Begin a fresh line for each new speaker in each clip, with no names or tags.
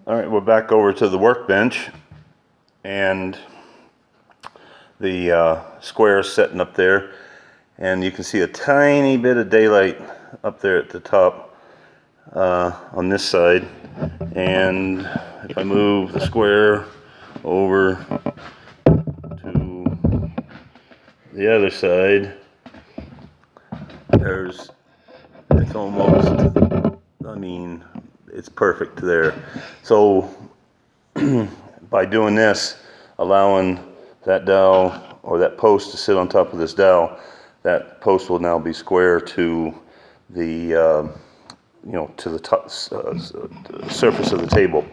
All right, we're back over to the workbench, and the square is setting up there, and you can see a tiny bit of daylight up there at the top on this side. And if I move the square over to the other side, it's almost, I mean, it's perfect there. So by doing this, allowing that dowel or that post to sit on top of this dowel, that post will now be square to the to the top, surface of the table.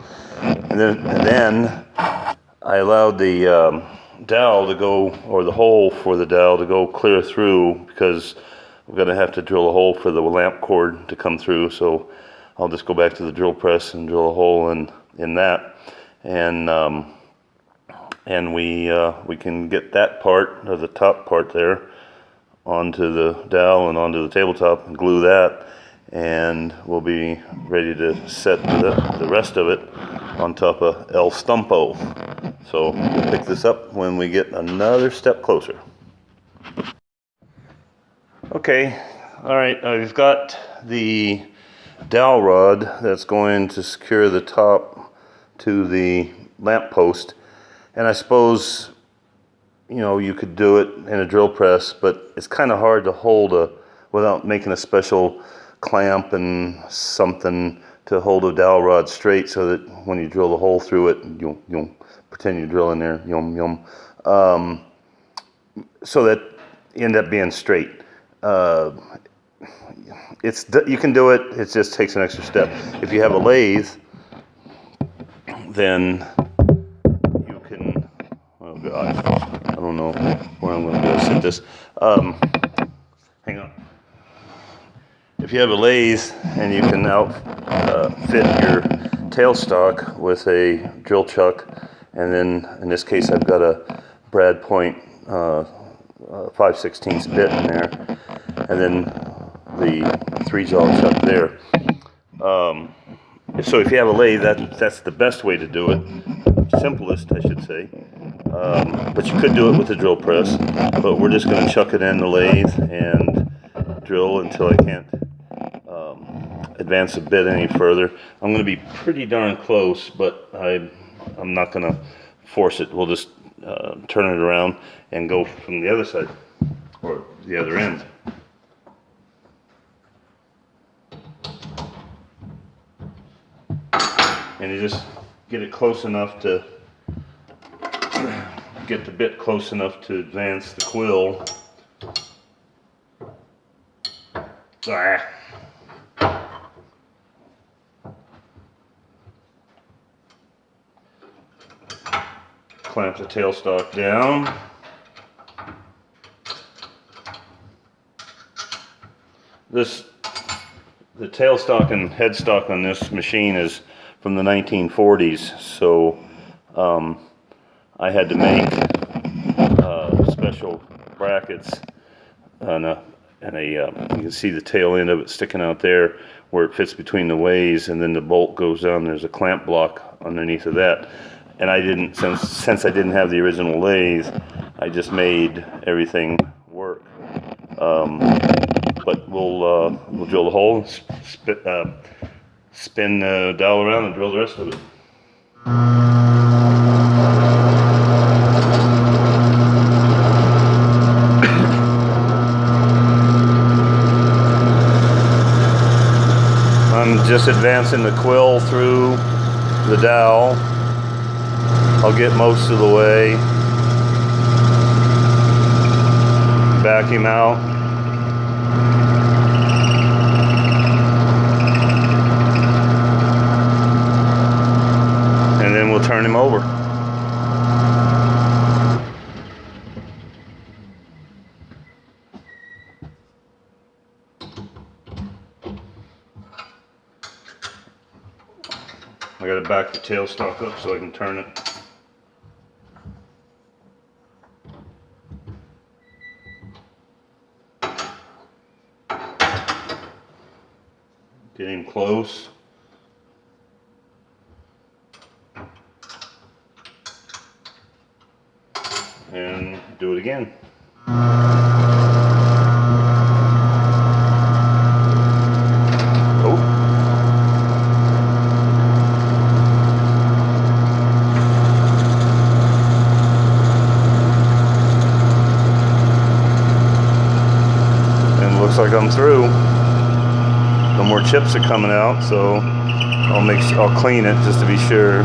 And then I allowed the dowel to go, or the hole for the dowel to go clear through, because we're going to have to drill a hole for the lamp cord to come through. So I'll just go back to the drill press and drill a hole in that, and we can get that part, or the top part there, onto the dowel and onto the tabletop and glue that, and we'll be ready to set the rest of it on top of El Stumpo. So we'll pick this up when we get another step closer. Okay, all right, I've got the dowel rod that's going to secure the top to the lamp post, and I suppose you could do it in a drill press, but it's kind of hard to hold without making a special clamp and something to hold a dowel rod straight, so that when you drill the hole through it, you'll pretend you drill in there, so that you end up being straight. You can do it. It just takes an extra step. If you have a lathe, then you can. Oh God, I don't know where I'm going to sit this. Hang on. If you have a lathe and you can outfit your tailstock with a drill chuck, and then in this case I've got a brad point 5/16 bit in there, and then the 3-jaw chuck there. So if you have a lathe, that's the best way to do it. Simplest, I should say. But you could do it with a drill press, but we're just going to chuck it in the lathe and drill until I can't advance a bit any further. I'm going to be pretty darn close, but I'm not going to force it. We'll just turn it around and go from the other side, or the other end. And you just get it close enough to get the bit close enough to advance the quill. Clamp the tailstock down. The tailstock and headstock on this machine is from the 1940s, so I had to make special brackets, and you can see the tail end of it sticking out there where it fits between the ways, and then the bolt goes down. There's a clamp block underneath of that, and I didn't, since I didn't have the original lathe, I just made everything work. But we'll drill the hole, spin the dowel around, and drill the rest of it. I'm just advancing the quill through the dowel. I'll get most of the way. Back him out. And then we'll turn him over. I gotta back the tailstock up so I can turn it. Get him close. and do it again. Oh. And it looks like I'm through. No more chips are coming out, so I'll clean it just to be sure.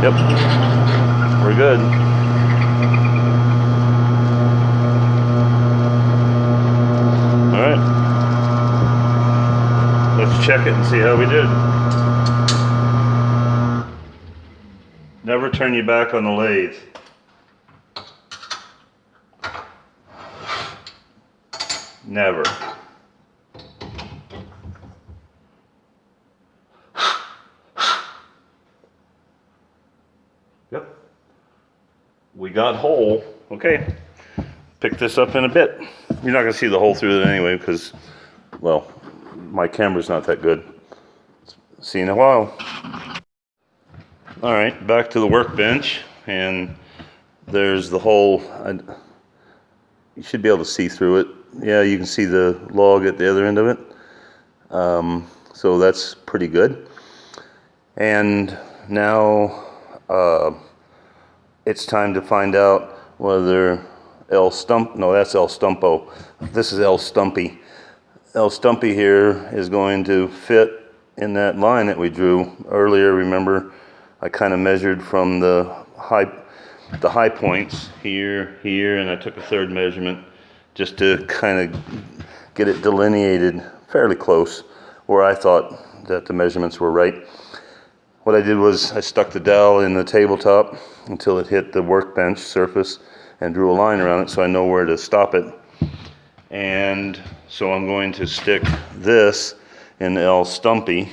Yep, we're good. All right, let's check it and see how we did. Never turn your back on the lathe. Never. Yep. We got whole. Okay. Pick this up in a bit. You're not going to see the hole through it anyway because, well, my camera's not that good. See you in a while. All right, back to the workbench, and there's the hole. You should be able to see through it. Yeah, you can see the log at the other end of it. So that's pretty good. And now it's time to find out whether that's El Stumpo. This is El Stumpy. El Stumpy here is going to fit in that line that we drew earlier. Remember, I kind of measured from the high points here, and I took a third measurement just to kind of get it delineated fairly close where I thought that the measurements were right. What I did was I stuck the dowel in the tabletop until it hit the workbench surface and drew a line around it so I know where to stop it. And so I'm going to stick this in the El Stumpy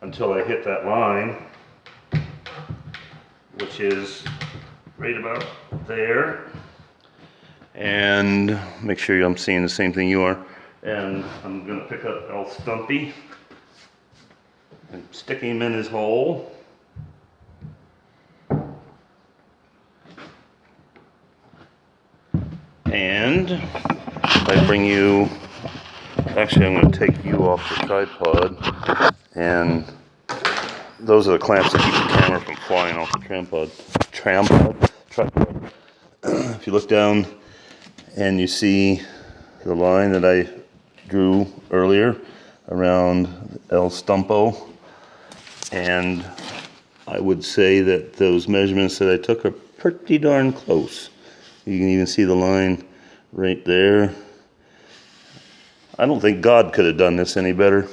until I hit that line, which is right about there. And make sure I'm seeing the same thing you are. And I'm going to pick up El Stumpy and stick him in his hole. And if I bring you, actually I'm going to take you off the tripod, and those are the clamps that keep the camera from flying off the tripod. If you look down and you see the line that I drew earlier around El Stumpo, and I would say that those measurements that I took are pretty darn close. You can even see the line right there. I don't think God could have done this any better.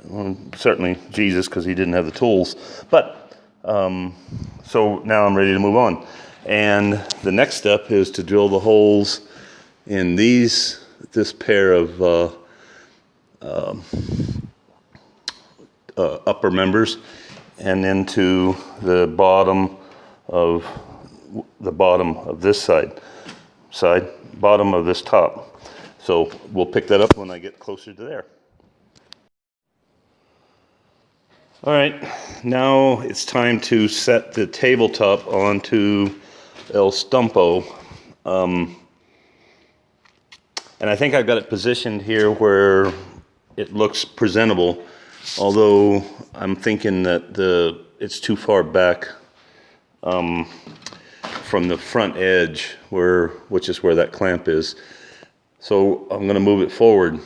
Well, certainly Jesus, because he didn't have the tools. But, so now I'm ready to move on. And the next step is to drill the holes in this pair of upper members, and into the bottom of this bottom of this top. So we'll pick that up when I get closer to there. All right, now it's time to set the tabletop onto El Stumpo. And I think I've got it positioned here where it looks presentable, although I'm thinking that it's too far back from the front edge, which is where that clamp is. So I'm going to move it forward.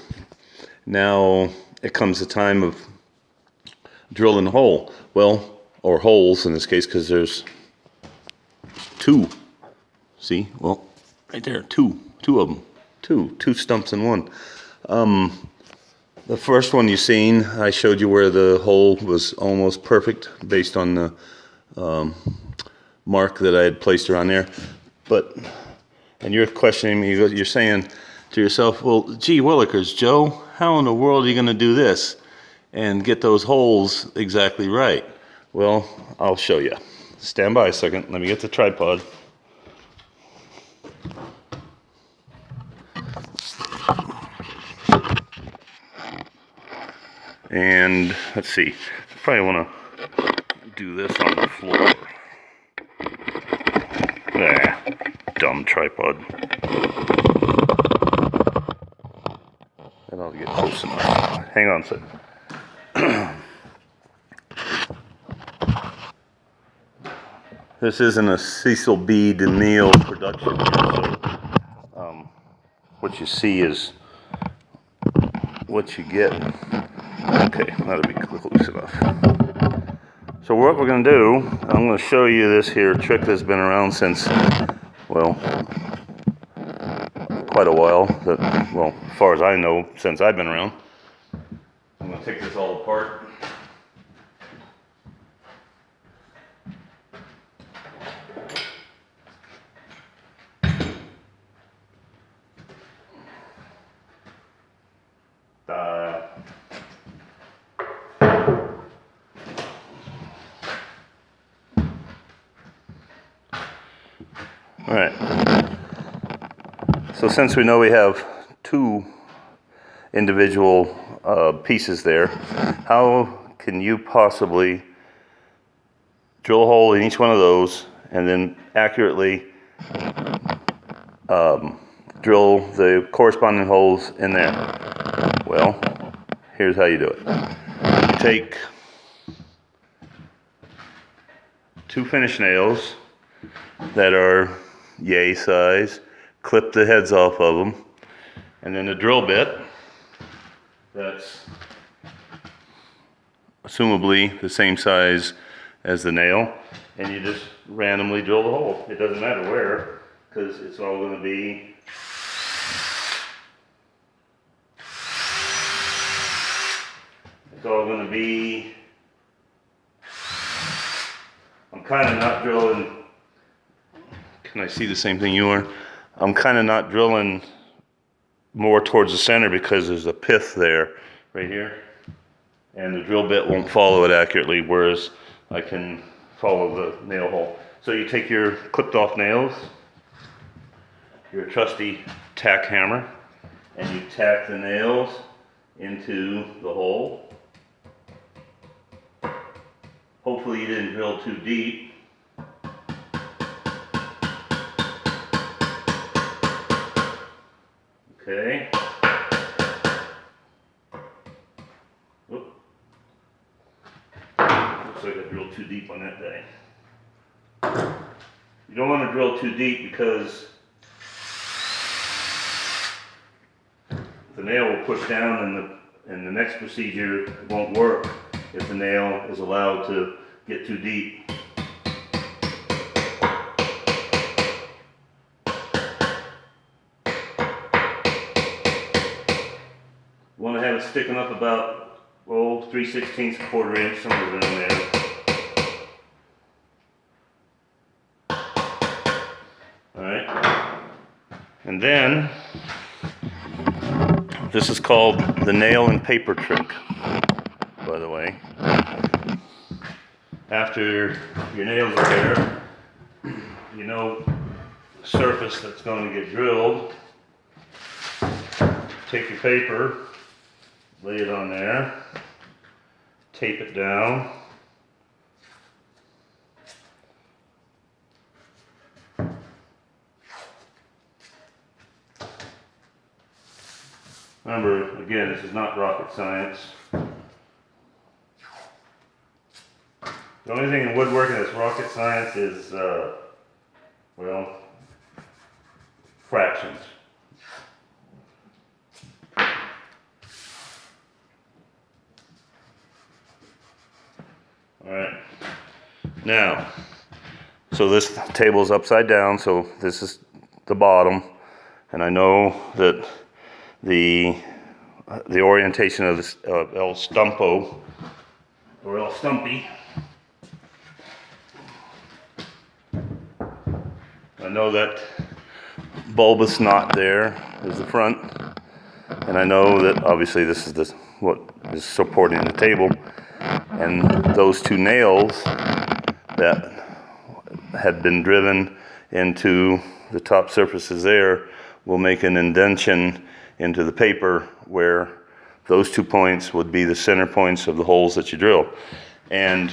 Now it comes the time of drilling a hole. Well, or holes in this case, because there's two. See? Well, right there, two of them. Two stumps in one. The first one you've seen, I showed you where the hole was almost perfect based on the mark that I had placed around there. And you're questioning me, you're saying to yourself, well, gee willikers, Joe, how in the world are you going to do this and get those holes exactly right? Well, I'll show you. Stand by a second. Let me get the tripod. And let's see, I probably want to do this on the floor. dumb tripod. And I'll get close enough. Hang on a second. This isn't a Cecil B. DeMille production here, so what you see is what you get. Okay, that'll be close enough. So what we're going to do, I'm going to show you this here trick that's been around since, well, quite a while. Well, as far as I know, since I've been around. I'm going to take this all apart. All right. So since we know we have two individual pieces there, how can you possibly drill a hole in each one of those and then accurately drill the corresponding holes in there? Well, here's how you do it. You take two finish nails that are yay size, clip the heads off of them, and then a drill bit that's assumably the same size as the nail, and you just randomly drill the hole. It doesn't matter where, because it's all going to be I'm kind of not drilling. Can I see the same thing you are? I'm kind of not drilling more towards the center because there's a pith there, right here. And the drill bit won't follow it accurately, whereas I can follow the nail hole. So you take your clipped off nails, your trusty tack hammer, and you tack the nails into the hole. Hopefully you didn't drill too deep. Okay. Whoop. Looks like I drilled too deep on that day. You don't want to drill too deep because the nail will push down and the next procedure won't work if the nail is allowed to get too deep. You want to have it sticking up about, well, 3/16, a quarter inch, somewhere around there. Alright. And then, this is called the nail and paper trick, by the way. After your nails are there, you know the surface that's going to get drilled. Take your paper, lay it on there, tape it down. Remember, again, this is not rocket science. The only thing in woodworking that's rocket science is, well, fractions. Alright, now, so this table's upside down, so this is the bottom, and I know that the orientation of this El Stumpo, or El Stumpy, I know that bulbous knot there is the front, and I know that obviously this is what is supporting the table, and those two nails that had been driven into the top surfaces there will make an indentation into the paper where those 2 points would be the center points of the holes that you drill. And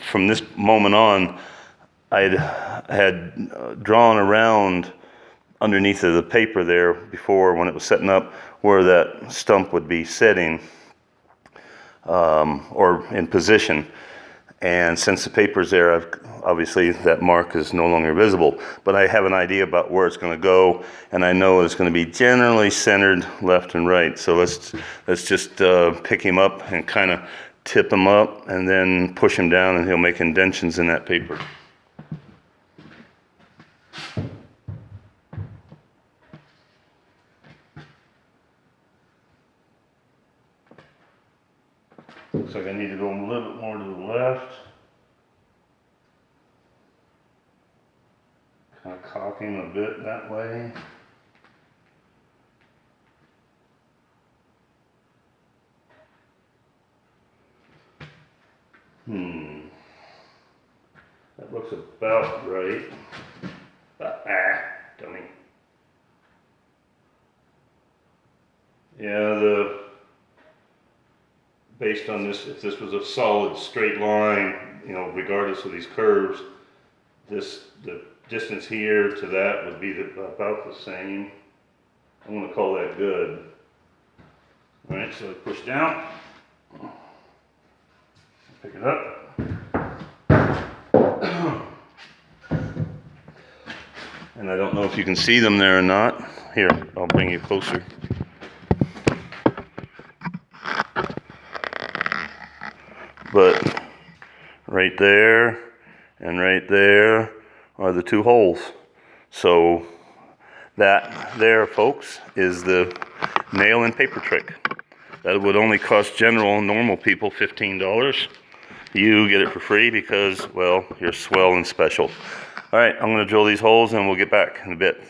from this moment on, I had drawn around underneath of the paper there before when it was setting up where that stump would be sitting or in position. And since the paper's there, obviously that mark is no longer visible. But I have an idea about where it's going to go, and I know it's going to be generally centered left and right. So let's just pick him up and kind of tip him up, and then push him down, and he'll make indentions in that paper. Looks like I need to go a little bit more to the left. Kind of cock him a bit that way. That looks about right. Dummy. Yeah, based on this, if this was a solid straight line, you know, regardless of these curves, the distance here to that would be about the same. I'm going to call that good. All right, so I push down, pick it up. And I don't know if you can see them there or not. Here, I'll bring you closer. But right there and right there are the two holes. So that there, folks, is the nail and paper trick. That would only cost normal people $15. You get it for free because, well, you're swell and special. All right, I'm going to drill these holes and we'll get back in a bit.